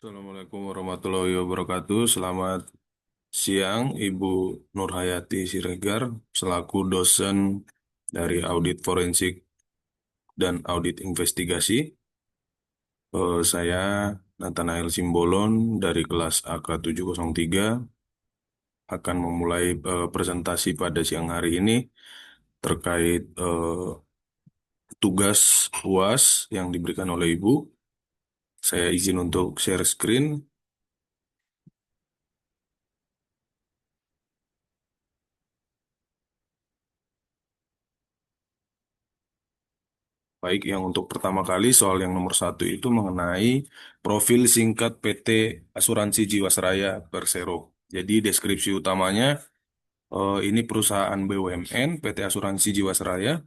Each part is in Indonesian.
Assalamualaikum warahmatullahi wabarakatuh. Selamat siang, Ibu Nurhayati Siregar, selaku dosen dari Audit Forensik dan Audit Investigasi. Saya Nathanael Simbolon dari kelas AK 703 akan memulai presentasi pada siang hari ini terkait tugas UAS yang diberikan oleh Ibu. Saya izin untuk share screen. Baik, yang untuk pertama kali soal yang nomor satu itu mengenai profil singkat PT Asuransi Jiwasraya Persero. Jadi deskripsi utamanya ini perusahaan BUMN PT Asuransi Jiwasraya.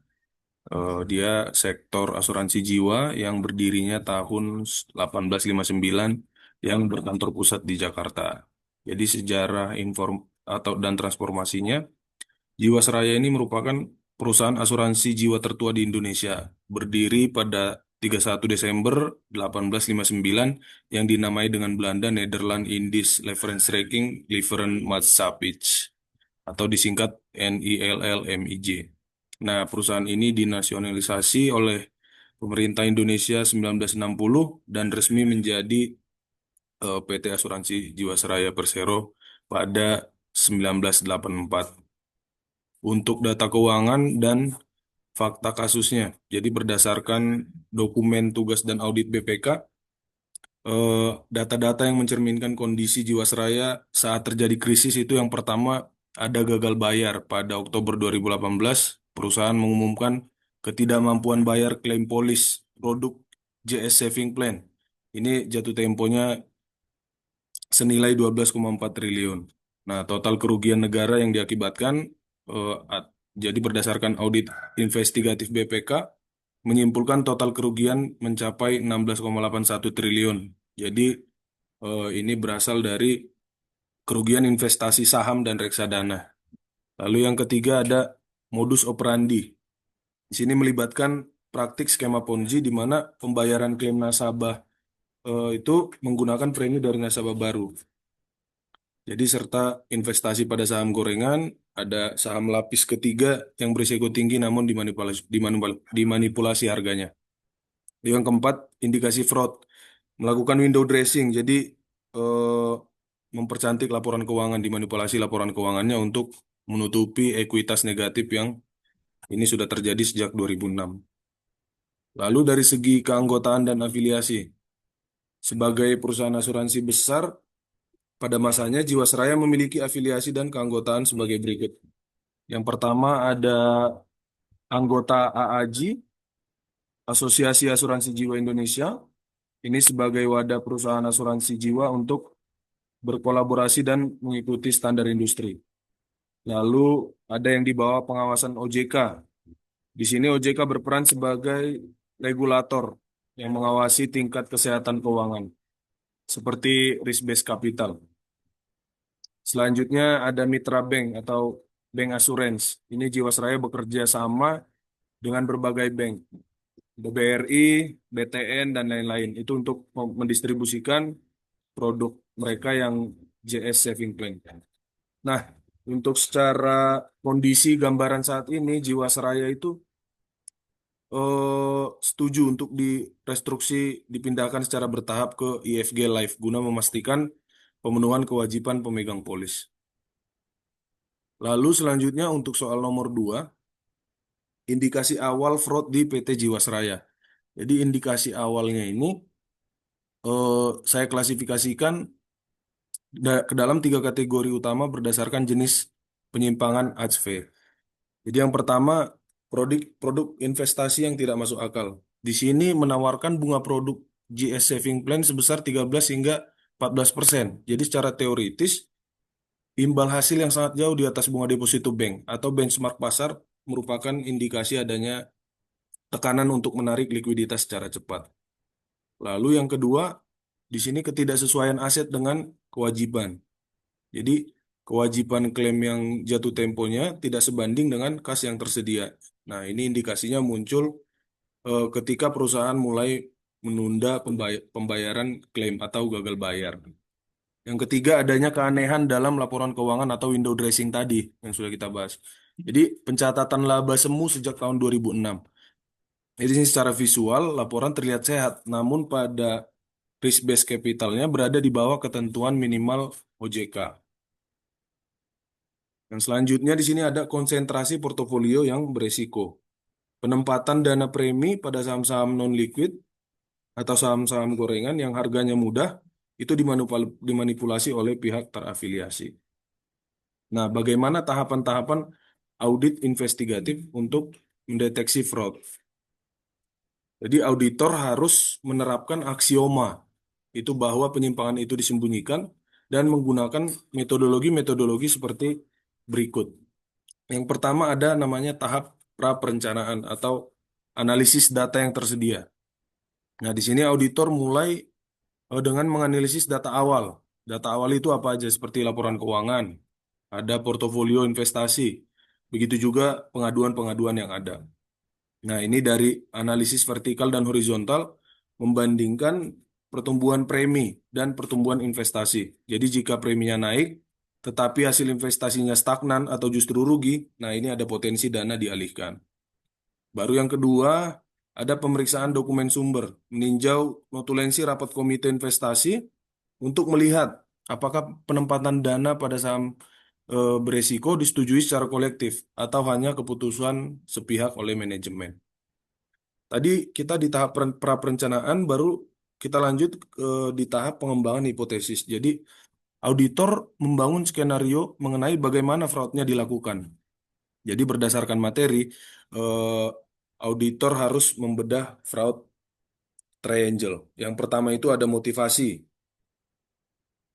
Dia sektor asuransi jiwa yang berdirinya tahun 1859 yang berkantor pusat di Jakarta. Jadi sejarah dan transformasinya. Jiwasraya ini merupakan perusahaan asuransi jiwa tertua di Indonesia, berdiri pada 31 Desember 1859 yang dinamai dengan Belanda Nederland Indies Levensvereniging Maatschappij atau disingkat NILLMIJ. Nah, perusahaan ini dinasionalisasi oleh pemerintah Indonesia 1960 dan resmi menjadi PT Asuransi Jiwasraya Persero pada 1984 untuk data keuangan dan fakta kasusnya. Jadi berdasarkan dokumen tugas dan audit BPK, eh, data-data yang mencerminkan kondisi Jiwasraya saat terjadi krisis itu yang pertama ada gagal bayar. Pada Oktober 2018, perusahaan mengumumkan ketidakmampuan bayar klaim polis produk JS Saving Plan. Ini jatuh temponya senilai 12,4 triliun. Nah, total kerugian negara yang diakibatkan eh, at- jadi berdasarkan audit investigatif BPK menyimpulkan total kerugian mencapai 16,81 triliun. Jadi ini berasal dari kerugian investasi saham dan reksadana. Lalu yang ketiga ada modus operandi. Di sini melibatkan praktik skema Ponzi di mana pembayaran klaim nasabah itu menggunakan premi dari nasabah baru. Jadi serta investasi pada saham gorengan, ada saham lapis ketiga yang berisiko tinggi namun dimanipulasi harganya. Yang keempat, indikasi fraud. Melakukan window dressing, jadi eh, mempercantik laporan keuangan, dimanipulasi laporan keuangannya untuk menutupi ekuitas negatif yang ini sudah terjadi sejak 2006. Lalu dari segi keanggotaan dan afiliasi, sebagai perusahaan asuransi besar, pada masanya Jiwasraya memiliki afiliasi dan keanggotaan sebagai berikut. Yang pertama ada anggota AAJ, Asosiasi Asuransi Jiwa Indonesia. Ini sebagai wadah perusahaan asuransi jiwa untuk berkolaborasi dan mengikuti standar industri. Lalu ada yang di bawah pengawasan OJK. Di sini OJK berperan sebagai regulator yang mengawasi tingkat kesehatan keuangan, seperti risk-based capital. Selanjutnya ada Mitra Bank atau Bank Assurance. Ini Jiwasraya bekerja sama dengan berbagai bank, BRI, BTN, dan lain-lain. Itu untuk mendistribusikan produk mereka yang JS Saving Plan. Nah, untuk secara kondisi gambaran saat ini, Jiwasraya itu setuju untuk direstruksi dipindahkan secara bertahap ke IFG Life guna memastikan pemenuhan kewajiban pemegang polis. Lalu selanjutnya untuk soal nomor 2, indikasi awal fraud di PT Jiwasraya. Jadi indikasi awalnya ini saya klasifikasikan ke dalam 3 kategori utama berdasarkan jenis penyimpangan ACV. Jadi yang pertama, produk investasi yang tidak masuk akal. Di sini menawarkan bunga produk GS Saving Plan sebesar 13 hingga 14%. Jadi secara teoritis, imbal hasil yang sangat jauh di atas bunga deposito bank atau benchmark pasar merupakan indikasi adanya tekanan untuk menarik likuiditas secara cepat. Lalu yang kedua, di sini ketidaksesuaian aset dengan kewajiban. Jadi kewajiban klaim yang jatuh temponya tidak sebanding dengan kas yang tersedia. Nah, ini indikasinya muncul ketika perusahaan mulai menunda pembayaran klaim atau gagal bayar. Yang ketiga, adanya keanehan dalam laporan keuangan atau window dressing tadi yang sudah kita bahas. Jadi, pencatatan laba semu sejak tahun 2006. Jadi, ini secara visual, laporan terlihat sehat, namun pada risk based capitalnya berada di bawah ketentuan minimal OJK. Yang selanjutnya di sini ada konsentrasi portofolio yang beresiko. Penempatan dana premi pada saham-saham non-liquid atau saham-saham gorengan yang harganya mudah itu dimanipulasi oleh pihak terafiliasi. Nah, bagaimana tahapan-tahapan audit investigatif untuk mendeteksi fraud? Jadi auditor harus menerapkan aksioma itu bahwa penyimpangan itu disembunyikan dan menggunakan metodologi-metodologi seperti berikut. Yang pertama ada namanya tahap pra-perencanaan atau analisis data yang tersedia. Nah, di sini auditor mulai dengan menganalisis data awal. Data awal itu apa aja? Seperti laporan keuangan, ada portofolio investasi, begitu juga pengaduan-pengaduan yang ada. Nah, ini dari analisis vertikal dan horizontal membandingkan pertumbuhan premi dan pertumbuhan investasi. Jadi jika preminya naik, tetapi hasil investasinya stagnan atau justru rugi, nah ini ada potensi dana dialihkan. Baru yang kedua, ada pemeriksaan dokumen sumber, meninjau notulensi rapat komite investasi untuk melihat apakah penempatan dana pada saham beresiko disetujui secara kolektif atau hanya keputusan sepihak oleh manajemen. Tadi kita di tahap pra-perencanaan, baru kita lanjut di tahap pengembangan hipotesis. Jadi auditor membangun skenario mengenai bagaimana fraudnya dilakukan. Jadi berdasarkan materi, eh, auditor harus membedah fraud triangle. Yang pertama itu ada motivasi.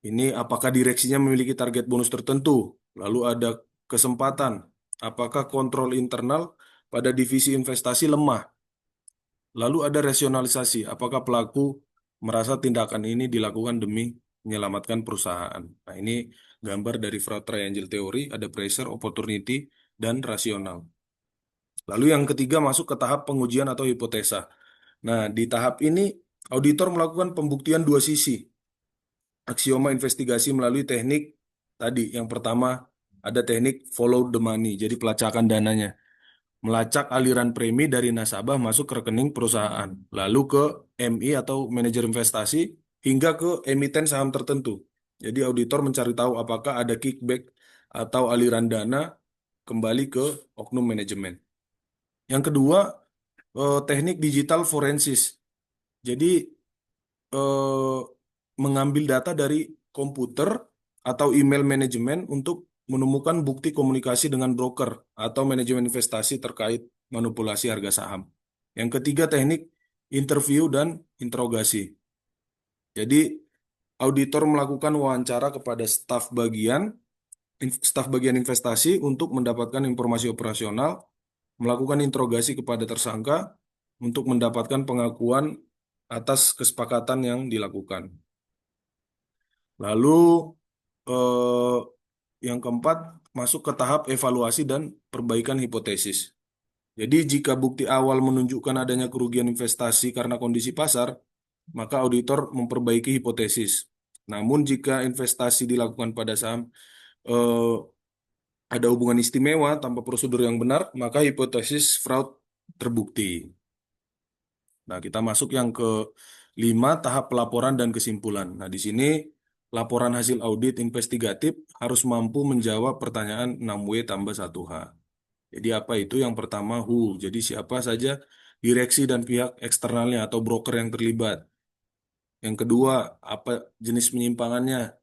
Ini apakah direksinya memiliki target bonus tertentu? Lalu ada kesempatan. Apakah kontrol internal pada divisi investasi lemah? Lalu ada rasionalisasi. Apakah pelaku merasa tindakan ini dilakukan demi menyelamatkan perusahaan? Nah, ini gambar dari fraud triangle teori, ada pressure, opportunity, dan rasional. Lalu yang ketiga masuk ke tahap pengujian atau hipotesa. Nah, di tahap ini auditor melakukan pembuktian dua sisi. Aksioma investigasi melalui teknik tadi. Yang pertama ada teknik follow the money, jadi pelacakan dananya. Melacak aliran premi dari nasabah masuk ke rekening perusahaan, lalu ke MI atau manajer investasi, hingga ke emiten saham tertentu. Jadi auditor mencari tahu apakah ada kickback atau aliran dana kembali ke oknum manajemen. Yang kedua, teknik digital forensis. Jadi eh, mengambil data dari komputer atau email manajemen untuk menemukan bukti komunikasi dengan broker atau manajemen investasi terkait manipulasi harga saham. Yang ketiga, teknik interview dan interogasi. Jadi auditor melakukan wawancara kepada staf bagian investasi untuk mendapatkan informasi operasional, melakukan interogasi kepada tersangka untuk mendapatkan pengakuan atas kesepakatan yang dilakukan. Lalu eh, yang keempat masuk ke tahap evaluasi dan perbaikan hipotesis. Jadi jika bukti awal menunjukkan adanya kerugian investasi karena kondisi pasar, maka auditor memperbaiki hipotesis. Namun jika investasi dilakukan pada saham eh, ada hubungan istimewa tanpa prosedur yang benar, maka hipotesis fraud terbukti. Nah, kita masuk yang ke lima, tahap pelaporan dan kesimpulan. Nah, di sini laporan hasil audit investigatif harus mampu menjawab pertanyaan 6W tambah 1H. Jadi apa itu? Yang pertama, who. Jadi siapa saja direksi dan pihak eksternalnya atau broker yang terlibat. Yang kedua, apa jenis penyimpangannya.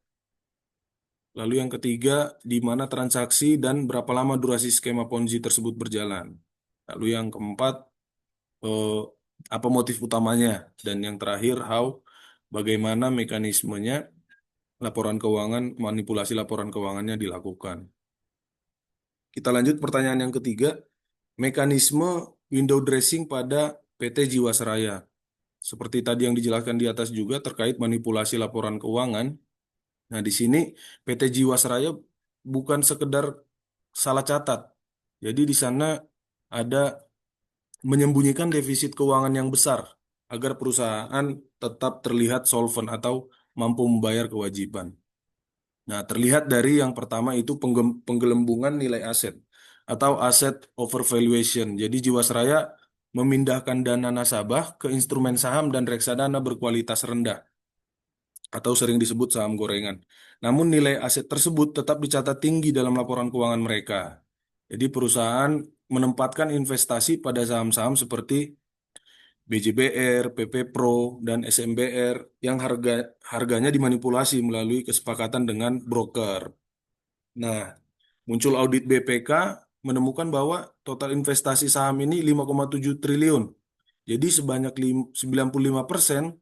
Lalu yang ketiga, di mana transaksi dan berapa lama durasi skema Ponzi tersebut berjalan. Lalu yang keempat, eh, apa motif utamanya. Dan yang terakhir, how, bagaimana mekanismenya laporan keuangan, manipulasi laporan keuangannya dilakukan. Kita lanjut pertanyaan yang ketiga, mekanisme window dressing pada PT Jiwasraya. Seperti tadi yang dijelaskan di atas juga terkait manipulasi laporan keuangan. Nah, di sini PT Jiwasraya bukan sekedar salah catat. Jadi di sana ada menyembunyikan defisit keuangan yang besar. agar perusahaan tetap terlihat solvent atau mampu membayar kewajiban. Nah, terlihat dari yang pertama itu penggelembungan nilai aset atau asset overvaluation. Jadi Jiwasraya memindahkan dana nasabah ke instrumen saham dan reksadana berkualitas rendah atau sering disebut saham gorengan. Namun nilai aset tersebut tetap dicatat tinggi dalam laporan keuangan mereka. Jadi perusahaan menempatkan investasi pada saham-saham seperti BJBR, PP Pro, dan SMBR yang harganya dimanipulasi melalui kesepakatan dengan broker. Nah, muncul audit BPK menemukan bahwa total investasi saham ini 5,7 triliun. Jadi sebanyak 95%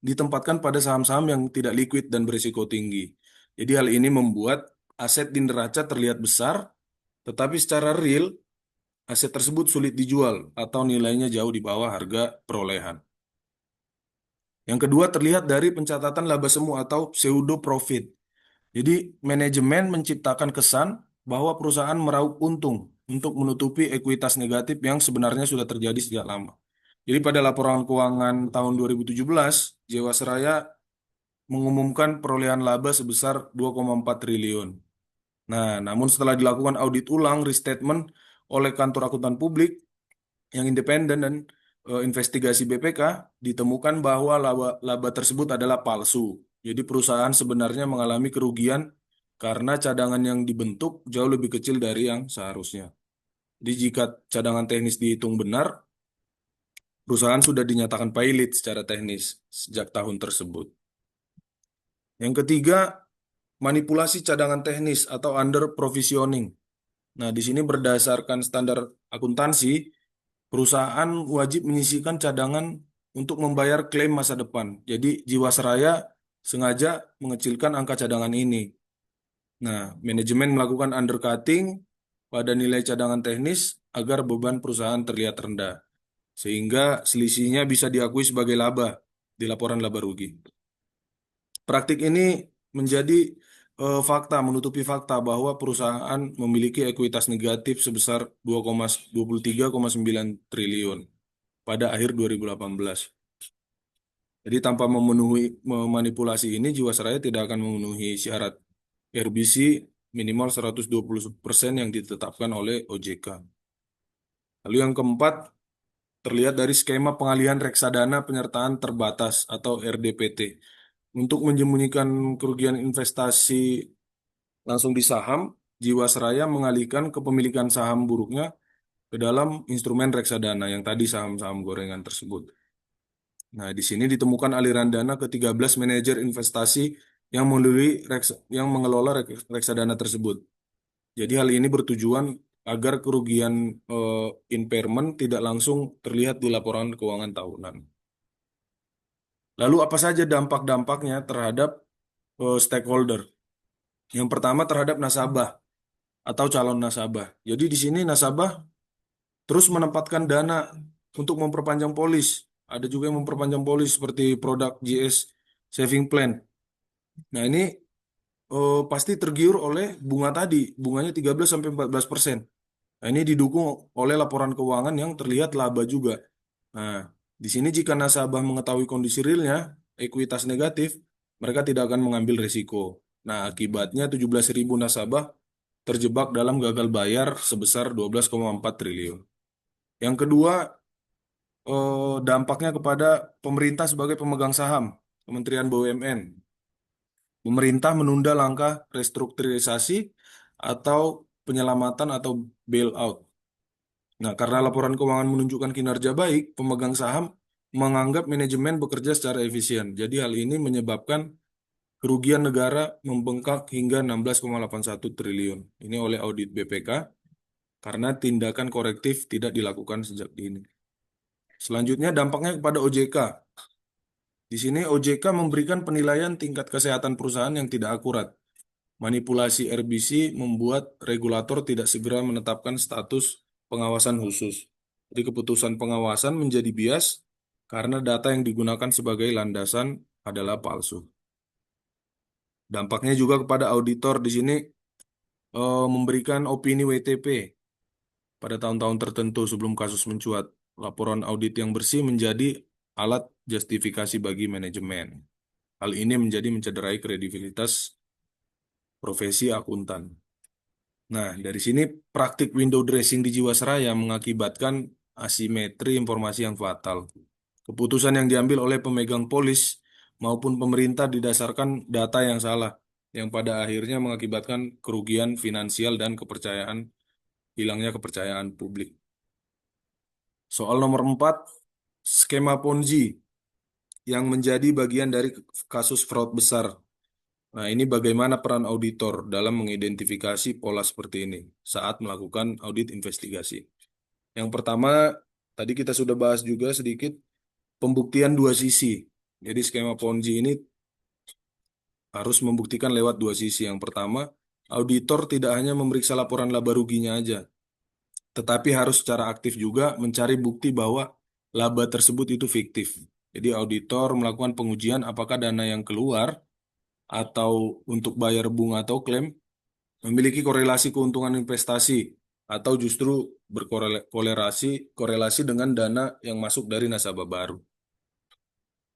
ditempatkan pada saham-saham yang tidak liquid dan berisiko tinggi. Jadi hal ini membuat aset di neraca terlihat besar, tetapi secara real aset tersebut sulit dijual atau nilainya jauh di bawah harga perolehan. Yang kedua terlihat dari pencatatan laba semu atau pseudo profit. Jadi manajemen menciptakan kesan bahwa perusahaan meraup untung untuk menutupi ekuitas negatif yang sebenarnya sudah terjadi sejak lama. Jadi pada laporan keuangan tahun 2017, Jiwasraya mengumumkan perolehan laba sebesar 2,4 triliun. Nah, namun setelah dilakukan audit ulang, restatement oleh kantor akuntan publik yang independen dan investigasi BPK, ditemukan bahwa laba tersebut adalah palsu. Jadi perusahaan sebenarnya mengalami kerugian karena cadangan yang dibentuk jauh lebih kecil dari yang seharusnya. Jadi jika cadangan teknis dihitung benar, perusahaan sudah dinyatakan pilot secara teknis sejak tahun tersebut. Yang ketiga, manipulasi cadangan teknis atau under provisioning. Nah, di sini berdasarkan standar akuntansi, perusahaan wajib menyisihkan cadangan untuk membayar klaim masa depan. Jadi Jiwasraya sengaja mengecilkan angka cadangan ini. Nah, manajemen melakukan undercutting pada nilai cadangan teknis agar beban perusahaan terlihat rendah, sehingga selisihnya bisa diakui sebagai laba di laporan laba rugi. Praktik ini menjadi menutupi fakta bahwa perusahaan memiliki ekuitas negatif sebesar 23,9 triliun pada akhir 2018. Jadi tanpa memanipulasi ini, Jiwasraya tidak akan memenuhi syarat RBC minimal 120% yang ditetapkan oleh OJK. Lalu yang keempat, terlihat dari skema pengalihan reksadana penyertaan terbatas atau RDPT. Untuk menyembunyikan kerugian investasi langsung di saham, Jiwasraya mengalihkan kepemilikan saham buruknya ke dalam instrumen reksadana yang tadi saham-saham gorengan tersebut. Nah, di sini ditemukan aliran dana ke 13 manajer investasi yang mengelola reksadana tersebut. Jadi hal ini bertujuan agar kerugian eh, impairment tidak langsung terlihat di laporan keuangan tahunan. Lalu apa saja dampak-dampaknya terhadap stakeholder? Yang pertama terhadap nasabah atau calon nasabah. Jadi di sini nasabah terus menempatkan dana untuk memperpanjang polis. Ada juga yang memperpanjang polis seperti produk GS Saving Plan. Nah, ini pasti tergiur oleh bunga tadi. Bunganya 13-14%. Nah, ini didukung oleh laporan keuangan yang terlihat laba juga. Nah, di sini jika nasabah mengetahui kondisi realnya, ekuitas negatif, mereka tidak akan mengambil risiko. Nah, akibatnya 17.000 nasabah terjebak dalam gagal bayar sebesar 12,4 triliun. Yang kedua, dampaknya kepada pemerintah sebagai pemegang saham, Kementerian BUMN. Pemerintah menunda langkah restrukturisasi atau penyelamatan atau bailout. Nah, karena laporan keuangan menunjukkan kinerja baik, pemegang saham menganggap manajemen bekerja secara efisien. Jadi hal ini menyebabkan kerugian negara membengkak hingga 16,81 triliun. Ini oleh audit BPK karena tindakan korektif tidak dilakukan sejak dini. Selanjutnya dampaknya kepada OJK. Di sini OJK memberikan penilaian tingkat kesehatan perusahaan yang tidak akurat. Manipulasi RBC membuat regulator tidak segera menetapkan status pengawasan khusus. Jadi keputusan pengawasan menjadi bias karena data yang digunakan sebagai landasan adalah palsu. Dampaknya juga kepada auditor di sini memberikan opini WTP pada tahun-tahun tertentu sebelum kasus mencuat. Laporan audit yang bersih menjadi alat justifikasi bagi manajemen. Hal ini mencederai kredibilitas profesi akuntan. Nah, dari sini praktik window dressing di Jiwasraya mengakibatkan asimetri informasi yang fatal. Keputusan yang diambil oleh pemegang polis maupun pemerintah didasarkan data yang salah, yang pada akhirnya mengakibatkan kerugian finansial dan hilangnya kepercayaan publik. Soal nomor 4, skema Ponzi yang menjadi bagian dari kasus fraud besar. Nah, ini bagaimana peran auditor dalam mengidentifikasi pola seperti ini saat melakukan audit investigasi. Yang pertama, tadi kita sudah bahas juga sedikit, pembuktian dua sisi. Jadi skema Ponzi ini harus membuktikan lewat dua sisi. Yang pertama, auditor tidak hanya memeriksa laporan laba ruginya aja, tetapi harus secara aktif juga mencari bukti bahwa laba tersebut itu fiktif. Jadi auditor melakukan pengujian apakah dana yang keluar atau untuk bayar bunga atau klaim memiliki korelasi keuntungan investasi atau justru korelasi dengan dana yang masuk dari nasabah baru.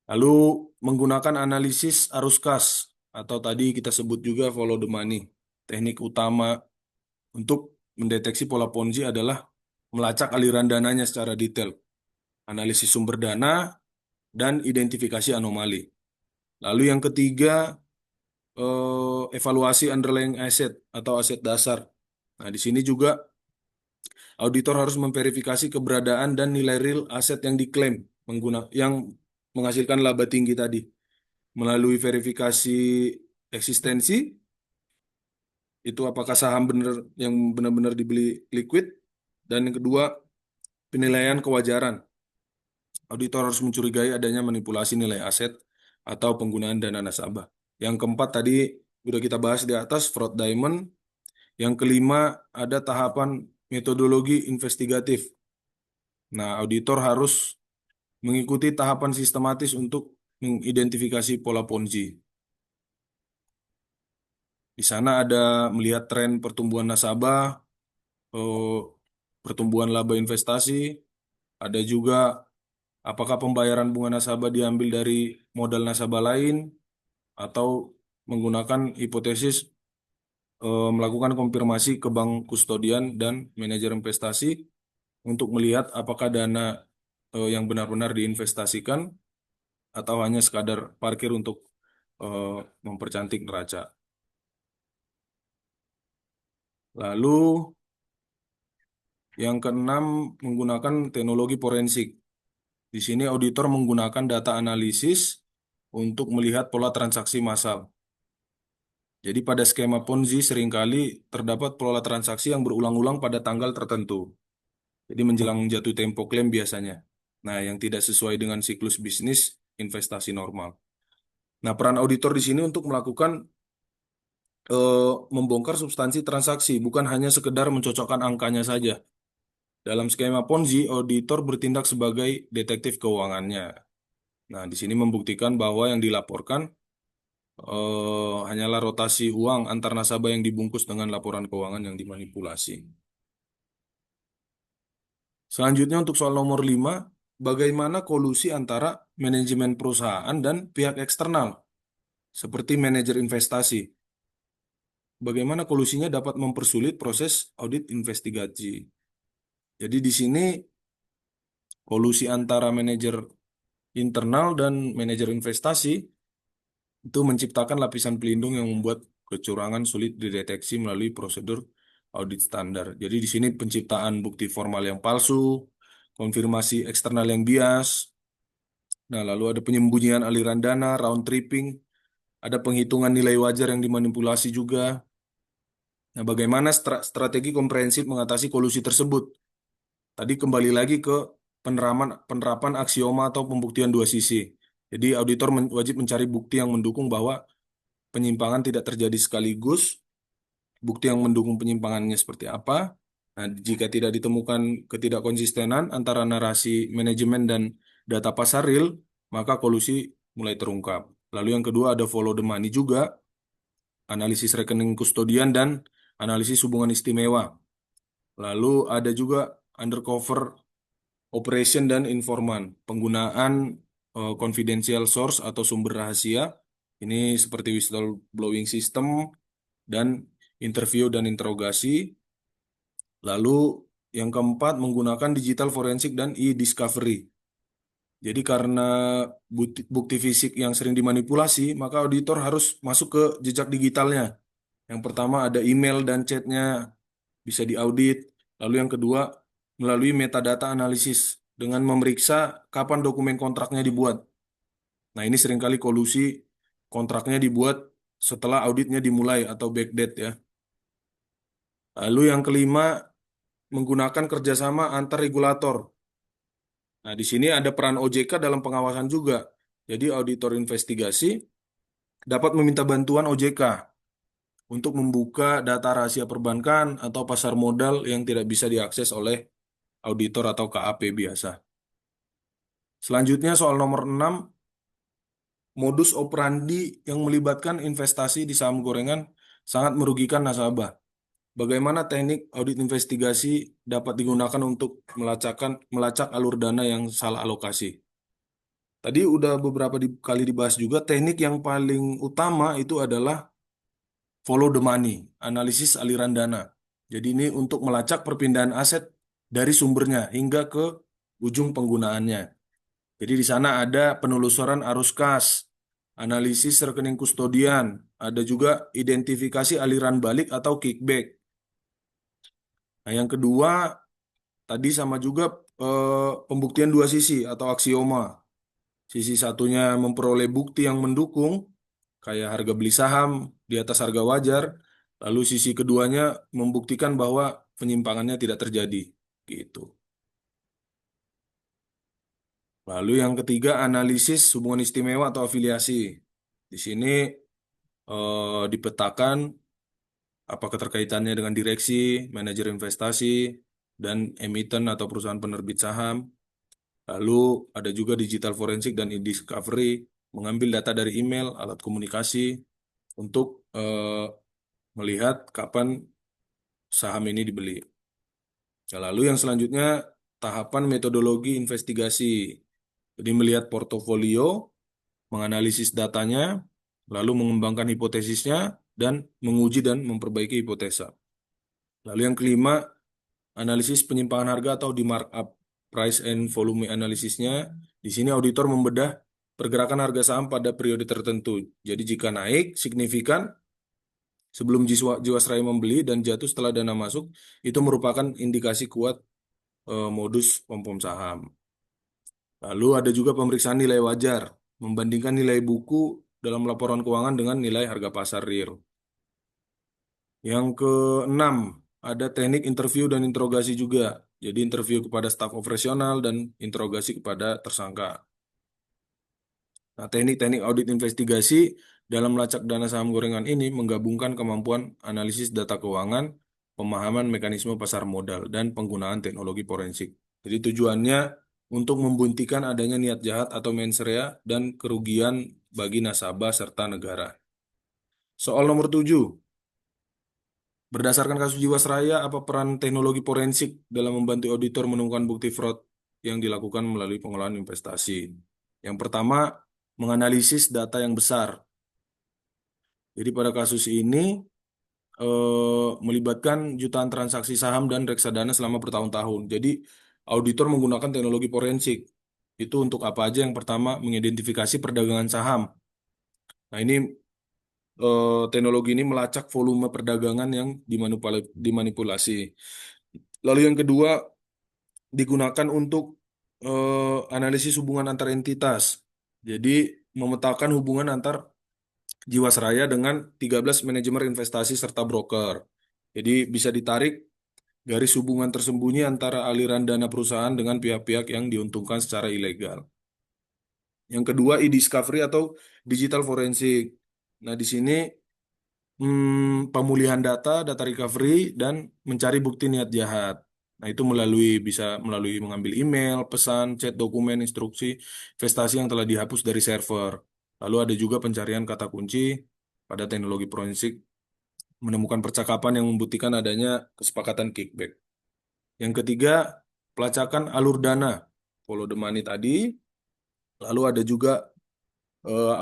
Lalu menggunakan analisis arus kas atau tadi kita sebut juga follow the money. Teknik utama untuk mendeteksi pola Ponzi adalah melacak aliran dananya secara detail, analisis sumber dana, dan identifikasi anomali. Lalu yang ketiga, evaluasi underlying asset atau aset dasar. Nah, di sini juga auditor harus memverifikasi keberadaan dan nilai real aset yang diklaim yang menghasilkan laba tinggi tadi. Melalui verifikasi eksistensi, itu apakah saham benar yang benar-benar dibeli liquid, dan yang kedua, penilaian kewajaran. Auditor harus mencurigai adanya manipulasi nilai aset atau penggunaan dana nasabah. Yang keempat tadi sudah kita bahas di atas, fraud diamond. Yang kelima, ada tahapan metodologi investigatif. Nah, auditor harus mengikuti tahapan sistematis untuk mengidentifikasi pola Ponzi. Di sana ada melihat tren pertumbuhan nasabah, eh, pertumbuhan laba investasi, ada juga apakah pembayaran bunga nasabah diambil dari modal nasabah lain, atau menggunakan hipotesis melakukan konfirmasi ke bank kustodian dan manajer investasi untuk melihat apakah dana yang benar-benar diinvestasikan atau hanya sekadar parkir untuk eh, mempercantik neraca. Lalu yang keenam, menggunakan teknologi forensik. Di sini auditor menggunakan data analisis untuk melihat pola transaksi massal. Jadi pada skema Ponzi seringkali terdapat pola transaksi yang berulang-ulang pada tanggal tertentu. Jadi menjelang jatuh tempo klaim biasanya. Nah, yang tidak sesuai dengan siklus bisnis investasi normal. Nah, peran auditor di sini untuk melakukan membongkar substansi transaksi, bukan hanya sekedar mencocokkan angkanya saja. Dalam skema Ponzi, auditor bertindak sebagai detektif keuangannya. Nah, di sini membuktikan bahwa yang dilaporkan hanyalah rotasi uang antar nasabah yang dibungkus dengan laporan keuangan yang dimanipulasi. Selanjutnya untuk soal nomor 5, bagaimana kolusi antara manajemen perusahaan dan pihak eksternal, seperti manajer investasi. Bagaimana kolusinya dapat mempersulit proses audit investigasi. Jadi di sini kolusi antara manajer internal dan manajer investasi itu menciptakan lapisan pelindung yang membuat kecurangan sulit dideteksi melalui prosedur audit standar. Jadi di sini penciptaan bukti formal yang palsu, konfirmasi eksternal yang bias. Nah, lalu ada penyembunyian aliran dana, round tripping, ada penghitungan nilai wajar yang dimanipulasi juga. Nah, bagaimana strategi komprehensif mengatasi kolusi tersebut? Tadi kembali lagi ke penerapan aksioma atau pembuktian dua sisi. Jadi auditor wajib mencari bukti yang mendukung bahwa penyimpangan tidak terjadi sekaligus, bukti yang mendukung penyimpangannya seperti apa. Nah, jika tidak ditemukan ketidakkonsistenan antara narasi manajemen dan data pasar real, maka kolusi mulai terungkap. Lalu yang kedua ada follow the money juga, analisis rekening kustodian dan analisis hubungan istimewa. Lalu ada juga undercover operation dan informan, penggunaan confidential source atau sumber rahasia. Ini seperti whistleblowing system dan interview dan interogasi. Lalu yang keempat menggunakan digital forensik dan e-discovery. Jadi karena bukti fisik yang sering dimanipulasi, maka auditor harus masuk ke jejak digitalnya. Yang pertama ada email dan chatnya bisa diaudit. Lalu yang kedua melalui metadata analisis dengan memeriksa kapan dokumen kontraknya dibuat. Nah ini seringkali kolusi kontraknya dibuat setelah auditnya dimulai atau backdate ya. Lalu yang kelima menggunakan kerjasama antar regulator. Nah, di sini ada peran OJK dalam pengawasan juga. Jadi, auditor investigasi dapat meminta bantuan OJK untuk membuka data rahasia perbankan atau pasar modal yang tidak bisa diakses oleh auditor atau KAP biasa. Selanjutnya, soal nomor 6, modus operandi yang melibatkan investasi di saham gorengan sangat merugikan nasabah. Bagaimana teknik audit investigasi dapat digunakan untuk melacak alur dana yang salah alokasi? Tadi udah beberapa kali dibahas juga, teknik yang paling utama itu adalah follow the money, analisis aliran dana. Jadi ini untuk melacak perpindahan aset dari sumbernya hingga ke ujung penggunaannya. Jadi di sana ada penelusuran arus kas, analisis rekening kustodian, ada juga identifikasi aliran balik atau kickback. Nah, yang kedua tadi sama juga pembuktian dua sisi atau aksioma. Sisi satunya memperoleh bukti yang mendukung, kayak harga beli saham di atas harga wajar. Lalu sisi keduanya membuktikan bahwa penyimpangannya tidak terjadi. Gitu. Lalu yang ketiga, analisis hubungan istimewa atau afiliasi. Di sini dipetakan apa keterkaitannya dengan direksi, manajer investasi, dan emiten atau perusahaan penerbit saham. Lalu ada juga digital forensik dan e-discovery, mengambil data dari email, alat komunikasi, untuk melihat kapan saham ini dibeli. Nah, lalu yang selanjutnya, tahapan metodologi investigasi. Jadi melihat portofolio, menganalisis datanya, lalu mengembangkan hipotesisnya, dan menguji dan memperbaiki hipotesa. Lalu yang kelima, analisis penyimpangan harga atau di markup, price and volume analisisnya. Di sini auditor membedah pergerakan harga saham pada periode tertentu. Jadi jika naik signifikan sebelum Jiwasraya membeli dan jatuh setelah dana masuk, itu merupakan indikasi kuat modus pom saham. Lalu ada juga pemeriksaan nilai wajar, membandingkan nilai buku dalam laporan keuangan dengan nilai harga pasar real. Yang keenam, ada teknik interview dan interogasi juga. Jadi interview kepada staf operasional dan interogasi kepada tersangka. Nah, teknik-teknik audit investigasi dalam melacak dana saham gorengan ini menggabungkan kemampuan analisis data keuangan, pemahaman mekanisme pasar modal, dan penggunaan teknologi forensik. Jadi tujuannya untuk membuktikan adanya niat jahat atau mens rea dan kerugian bagi nasabah serta negara. Soal nomor 7. Berdasarkan kasus Jiwasraya, apa peran teknologi forensik dalam membantu auditor menemukan bukti fraud yang dilakukan melalui pengelolaan investasi? Yang pertama, menganalisis data yang besar. Jadi pada kasus ini melibatkan jutaan transaksi saham dan reksadana selama bertahun-tahun. Jadi auditor menggunakan teknologi forensik. Itu untuk apa aja? Yang pertama, mengidentifikasi perdagangan saham. Nah ini teknologi ini melacak volume perdagangan yang dimanipulasi. Lalu yang kedua, digunakan untuk analisis hubungan antar entitas. Jadi memetakan hubungan antar Jiwasraya dengan 13 manajemen investasi serta broker. Jadi bisa ditarik garis hubungan tersembunyi antara aliran dana perusahaan dengan pihak-pihak yang diuntungkan secara ilegal. Yang kedua, e-discovery atau digital forensik. Nah, di sini pemulihan data recovery, dan mencari bukti niat jahat. Nah, itu bisa melalui mengambil email, pesan, chat, dokumen, instruksi, investasi yang telah dihapus dari server. Lalu ada juga pencarian kata kunci pada teknologi forensik, menemukan percakapan yang membuktikan adanya kesepakatan kickback. Yang ketiga, pelacakan alur dana, follow the money tadi. Lalu ada juga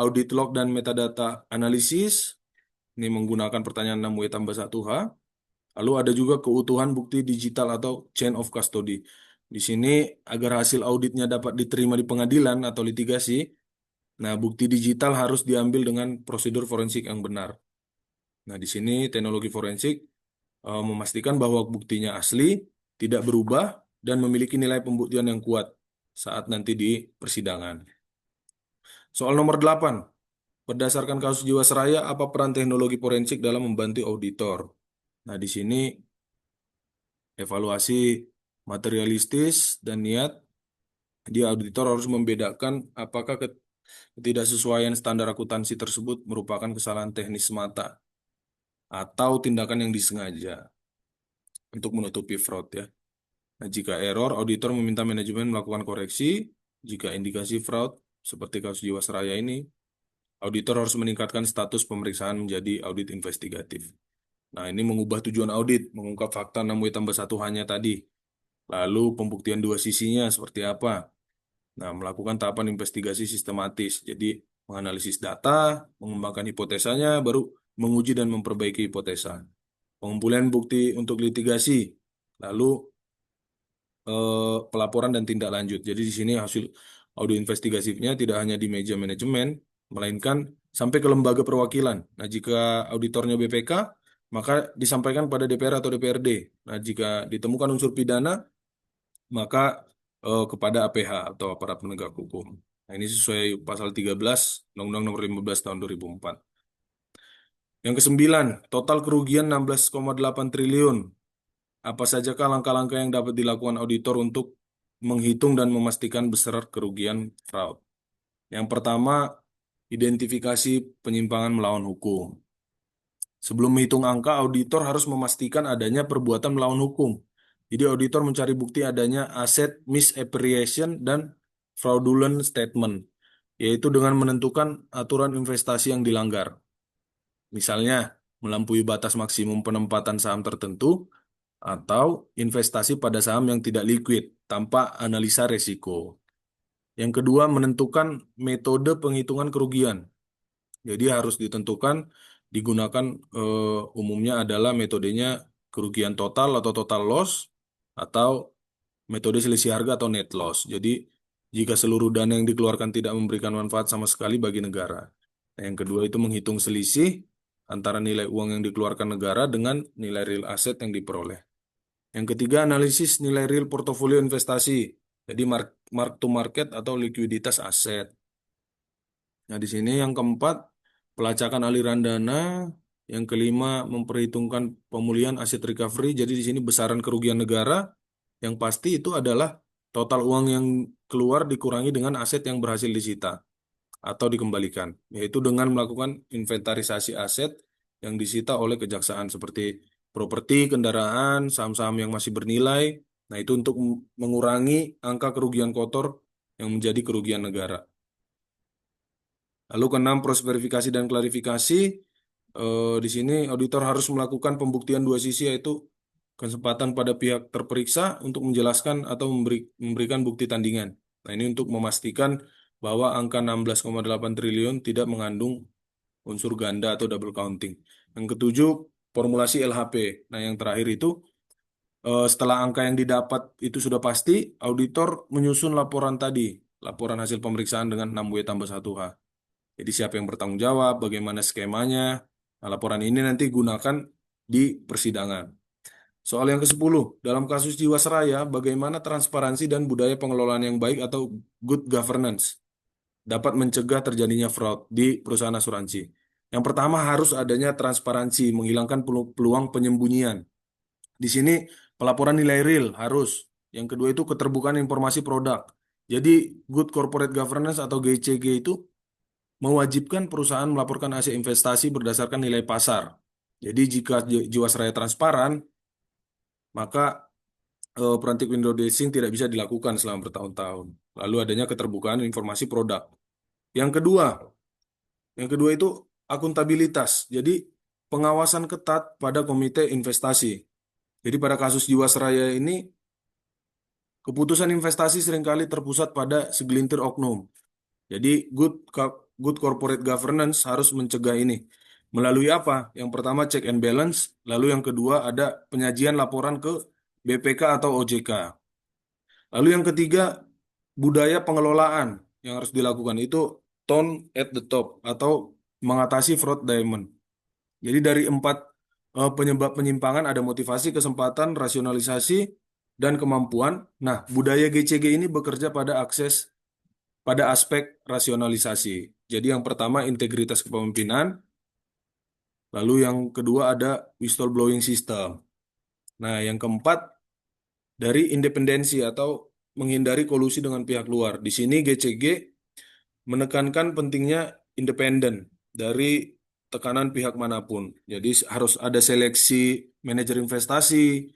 audit log dan metadata analisis. Ini menggunakan pertanyaan 6W tambah 1H. Lalu ada juga keutuhan bukti digital atau chain of custody. Di sini agar hasil auditnya dapat diterima di pengadilan atau litigasi, nah bukti digital harus diambil dengan prosedur forensik yang benar. Nah di sini teknologi forensik memastikan bahwa buktinya asli, tidak berubah, dan memiliki nilai pembuktian yang kuat saat nanti di persidangan. Soal nomor 8, berdasarkan kasus Jiwasraya, apa peran teknologi forensik dalam membantu auditor? Nah, di sini evaluasi materialistis dan niat, di auditor harus membedakan apakah ketidaksesuaian standar akuntansi tersebut merupakan kesalahan teknis semata atau tindakan yang disengaja untuk menutupi fraud ya. Nah, jika error, auditor meminta manajemen melakukan koreksi. Jika indikasi fraud, seperti kasus Jiwasraya ini, auditor harus meningkatkan status pemeriksaan menjadi audit investigatif. Nah, ini mengubah tujuan audit, mengungkap fakta 6W tambah 1 hanya tadi. Lalu pembuktian dua sisinya seperti apa? Nah, melakukan tahapan investigasi sistematis. Jadi, menganalisis data, mengembangkan hipotesanya, baru menguji dan memperbaiki hipotesa. Pengumpulan bukti untuk litigasi, lalu pelaporan dan tindak lanjut. Jadi di sini hasil audit investigatifnya tidak hanya di meja manajemen, melainkan sampai ke lembaga perwakilan. Nah, jika auditornya BPK, maka disampaikan pada DPR atau DPRD. Nah, jika ditemukan unsur pidana, maka kepada APH atau aparat penegak hukum. Nah, ini sesuai pasal 13 Undang-Undang Nomor 15 Tahun 2004. Yang kesembilan, total kerugian 16,8 triliun. Apa sajakah langkah-langkah yang dapat dilakukan auditor untuk menghitung dan memastikan besar kerugian fraud? Yang pertama, identifikasi penyimpangan melawan hukum. Sebelum menghitung angka, auditor harus memastikan adanya perbuatan melawan hukum. Jadi auditor mencari bukti adanya aset misappropriation dan fraudulent statement, yaitu dengan menentukan aturan investasi yang dilanggar. Misalnya, melampaui batas maksimum penempatan saham tertentu, atau investasi pada saham yang tidak liquid tanpa analisa resiko. Yang kedua, menentukan metode penghitungan kerugian. Jadi harus ditentukan digunakan umumnya adalah metodenya kerugian total atau total loss atau metode selisih harga atau net loss. Jadi jika seluruh dana yang dikeluarkan tidak memberikan manfaat sama sekali bagi negara. Nah, yang kedua itu menghitung selisih antara nilai uang yang dikeluarkan negara dengan nilai real asset yang diperoleh. Yang ketiga, analisis nilai real portofolio investasi. Jadi mark to market atau likuiditas aset. Nah, di sini yang keempat, pelacakan aliran dana. Yang kelima, memperhitungkan pemulihan aset recovery. Jadi di sini besaran kerugian negara. Yang pasti itu adalah total uang yang keluar dikurangi dengan aset yang berhasil disita atau dikembalikan, yaitu dengan melakukan inventarisasi aset yang disita oleh kejaksaan seperti properti, kendaraan, saham-saham yang masih bernilai. Nah, itu untuk mengurangi angka kerugian kotor yang menjadi kerugian negara. Lalu keenam, proses verifikasi dan klarifikasi. Di sini auditor harus melakukan pembuktian dua sisi, yaitu kesempatan pada pihak terperiksa untuk menjelaskan atau memberikan bukti tandingan. Nah, ini untuk memastikan bahwa angka 16,8 triliun tidak mengandung unsur ganda atau double counting. Yang ketujuh, formulasi LHP. Nah, yang terakhir itu setelah angka yang didapat itu sudah pasti, auditor menyusun laporan tadi, laporan hasil pemeriksaan dengan 6W tambah 1H. Jadi siapa yang bertanggung jawab, bagaimana skemanya. Nah, laporan ini nanti gunakan di persidangan. Soal yang ke-10, dalam kasus Jiwasraya, bagaimana transparansi dan budaya pengelolaan yang baik atau good governance dapat mencegah terjadinya fraud di perusahaan asuransi. Yang pertama harus adanya transparansi, menghilangkan peluang penyembunyian. Di sini pelaporan nilai real harus. Yang kedua itu keterbukaan informasi produk. Jadi good corporate governance atau GCG itu mewajibkan perusahaan melaporkan hasil investasi berdasarkan nilai pasar. Jadi jika Jiwasraya transparan, maka frantic window dressing tidak bisa dilakukan selama bertahun-tahun. Lalu adanya keterbukaan informasi produk. Yang kedua, yang kedua itu akuntabilitas. Jadi pengawasan ketat pada komite investasi. Jadi pada kasus Jiwasraya ini, keputusan investasi seringkali terpusat pada segelintir oknum. Jadi good corporate governance harus mencegah ini. Melalui apa? Yang pertama check and balance, lalu yang kedua ada penyajian laporan ke BPK atau OJK. Lalu yang ketiga budaya pengelolaan yang harus dilakukan itu tone at the top atau mengatasi fraud diamond. Jadi dari empat penyebab penyimpangan ada motivasi, kesempatan, rasionalisasi, dan kemampuan. Nah, budaya GCG ini bekerja pada aspek rasionalisasi. Jadi yang pertama integritas kepemimpinan, lalu yang kedua ada whistleblowing system. Nah, yang keempat dari independensi atau menghindari kolusi dengan pihak luar. Di sini GCG menekankan pentingnya independen dari tekanan pihak manapun. Jadi harus ada seleksi manajer investasi.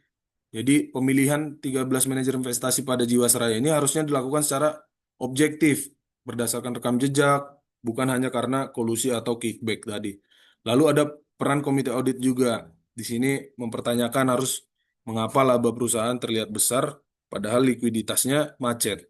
Jadi pemilihan 13 manajer investasi pada Jiwasraya ini harusnya dilakukan secara objektif berdasarkan rekam jejak, bukan hanya karena kolusi atau kickback tadi. Lalu ada peran komite audit juga. Di sini mempertanyakan harus mengapa laba perusahaan terlihat besar padahal likuiditasnya macet.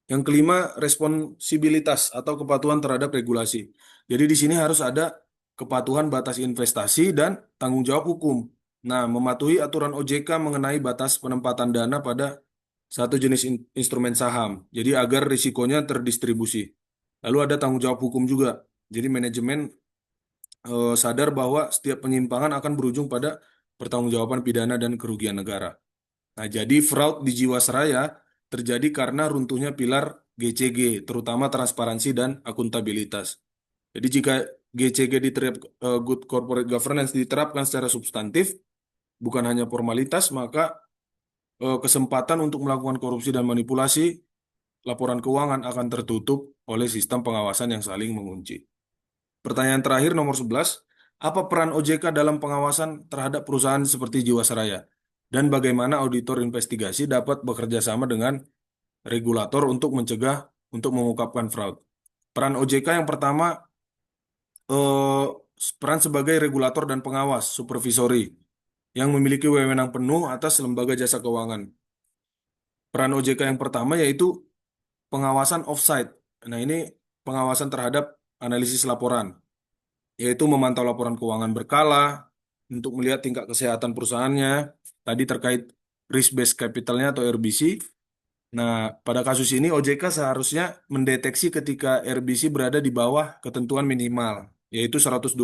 Yang kelima, responsibilitas atau kepatuhan terhadap regulasi. Jadi di sini harus ada kepatuhan batas investasi dan tanggung jawab hukum. Nah, mematuhi aturan OJK mengenai batas penempatan dana pada satu jenis instrumen saham. Jadi agar risikonya terdistribusi. Lalu ada tanggung jawab hukum juga. Jadi manajemen sadar bahwa setiap penyimpangan akan berujung pada pertanggungjawaban pidana dan kerugian negara. Nah, jadi fraud di Jiwasraya terjadi karena runtuhnya pilar GCG, terutama transparansi dan akuntabilitas. Jadi jika GCG Good Corporate Governance diterapkan secara substantif, bukan hanya formalitas, maka kesempatan untuk melakukan korupsi dan manipulasi laporan keuangan akan tertutup oleh sistem pengawasan yang saling mengunci. Pertanyaan terakhir nomor 11, apa peran OJK dalam pengawasan terhadap perusahaan seperti Jiwasraya? Dan bagaimana auditor investigasi dapat bekerja sama dengan regulator untuk mengungkapkan fraud? Peran OJK yang pertama, eh, peran sebagai regulator dan pengawas, supervisory, yang memiliki wewenang penuh atas lembaga jasa keuangan. Peran OJK yang pertama yaitu pengawasan offsite. Nah, ini pengawasan terhadap analisis laporan, yaitu memantau laporan keuangan berkala untuk melihat tingkat kesehatan perusahaannya, tadi terkait risk-based capitalnya atau RBC. Nah, pada kasus ini OJK seharusnya mendeteksi ketika RBC berada di bawah ketentuan minimal, yaitu 120%.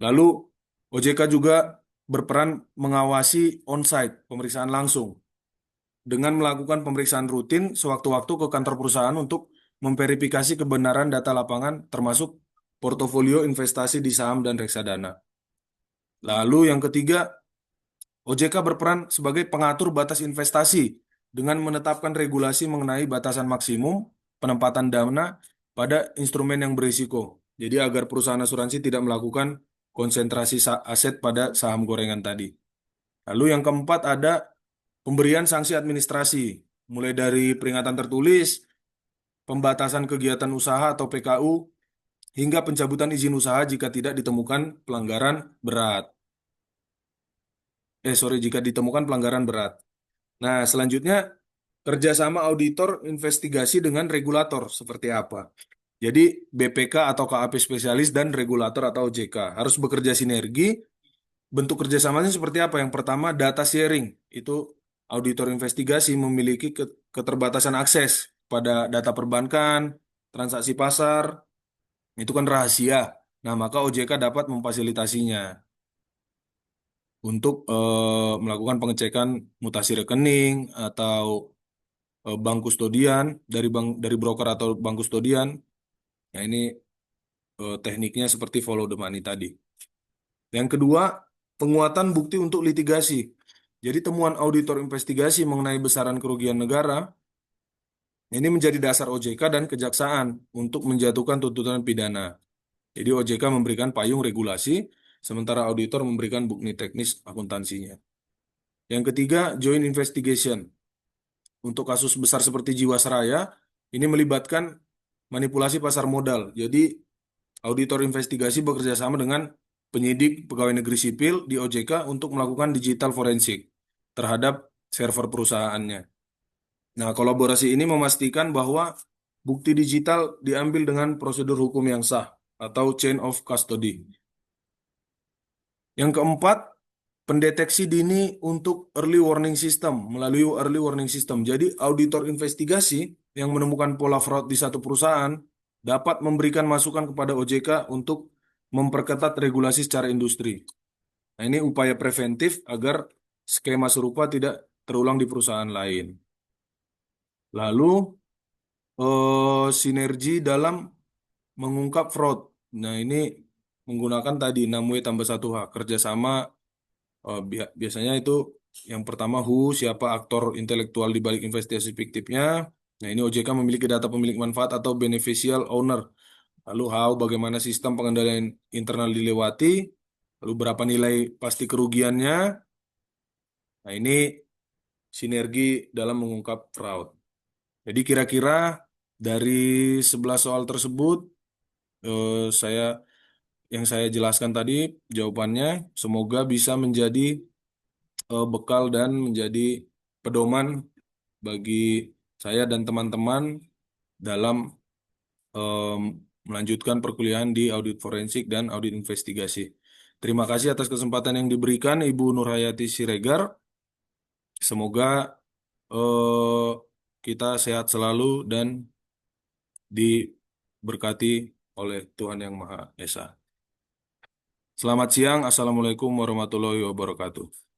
Lalu OJK juga berperan mengawasi on-site, pemeriksaan langsung, dengan melakukan pemeriksaan rutin sewaktu-waktu ke kantor perusahaan untuk memverifikasi kebenaran data lapangan termasuk portofolio investasi di saham dan reksadana. Lalu yang ketiga, OJK berperan sebagai pengatur batas investasi dengan menetapkan regulasi mengenai batasan maksimum penempatan dana pada instrumen yang berisiko. Jadi agar perusahaan asuransi tidak melakukan konsentrasi aset pada saham gorengan tadi. Lalu yang keempat ada pemberian sanksi administrasi, mulai dari peringatan tertulis, pembatasan kegiatan usaha atau PKU, hingga pencabutan izin usaha jika tidak ditemukan pelanggaran berat. Jika ditemukan pelanggaran berat. Nah, selanjutnya kerjasama auditor investigasi dengan regulator seperti apa? Jadi BPK atau KAP spesialis dan regulator atau OJK harus bekerja sinergi. Bentuk kerjasamanya seperti apa? Yang pertama data sharing. Itu auditor investigasi memiliki keterbatasan akses pada data perbankan, transaksi pasar, itu kan rahasia. Nah, maka OJK dapat memfasilitasinya untuk melakukan pengecekan mutasi rekening atau bank kustodian dari broker atau bank kustodian. Nah, ini tekniknya seperti follow the money tadi. Yang kedua, penguatan bukti untuk litigasi. Jadi temuan auditor investigasi mengenai besaran kerugian negara ini menjadi dasar OJK dan kejaksaan untuk menjatuhkan tuntutan pidana. Jadi OJK memberikan payung regulasi, sementara auditor memberikan bukti teknis akuntansinya. Yang ketiga, joint investigation. Untuk kasus besar seperti Jiwasraya, ini melibatkan manipulasi pasar modal. Jadi auditor investigasi bekerja sama dengan penyidik pegawai negeri sipil di OJK untuk melakukan digital forensik terhadap server perusahaannya. Nah, kolaborasi ini memastikan bahwa Bukti digital diambil dengan prosedur hukum yang sah atau chain of custody. Yang keempat, pendeteksi dini untuk early warning system melalui early warning system. Jadi auditor investigasi yang menemukan pola fraud di satu perusahaan dapat memberikan masukan kepada OJK untuk memperketat regulasi secara industri. Nah, ini upaya preventif agar skema serupa tidak terulang di perusahaan lain. Lalu sinergi dalam mengungkap fraud. Nah, ini menggunakan tadi 6W tambah 1H, kerjasama. Biasanya itu yang pertama who, siapa aktor intelektual di balik investasi fiktifnya. Nah, ini OJK memiliki data pemilik manfaat atau beneficial owner. Lalu how, bagaimana sistem pengendalian internal dilewati. Lalu berapa nilai pasti kerugiannya. Nah, ini sinergi dalam mengungkap fraud. Jadi kira-kira dari 11 soal tersebut, saya yang saya jelaskan tadi jawabannya semoga bisa menjadi bekal dan menjadi pedoman bagi saya dan teman-teman dalam em, melanjutkan perkuliahan di audit forensik dan audit investigasi. Terima kasih atas kesempatan yang diberikan Ibu Nurhayati Siregar. Semoga eh, kita sehat selalu dan diberkati oleh Tuhan Yang Maha Esa. Selamat siang, Assalamualaikum warahmatullahi wabarakatuh.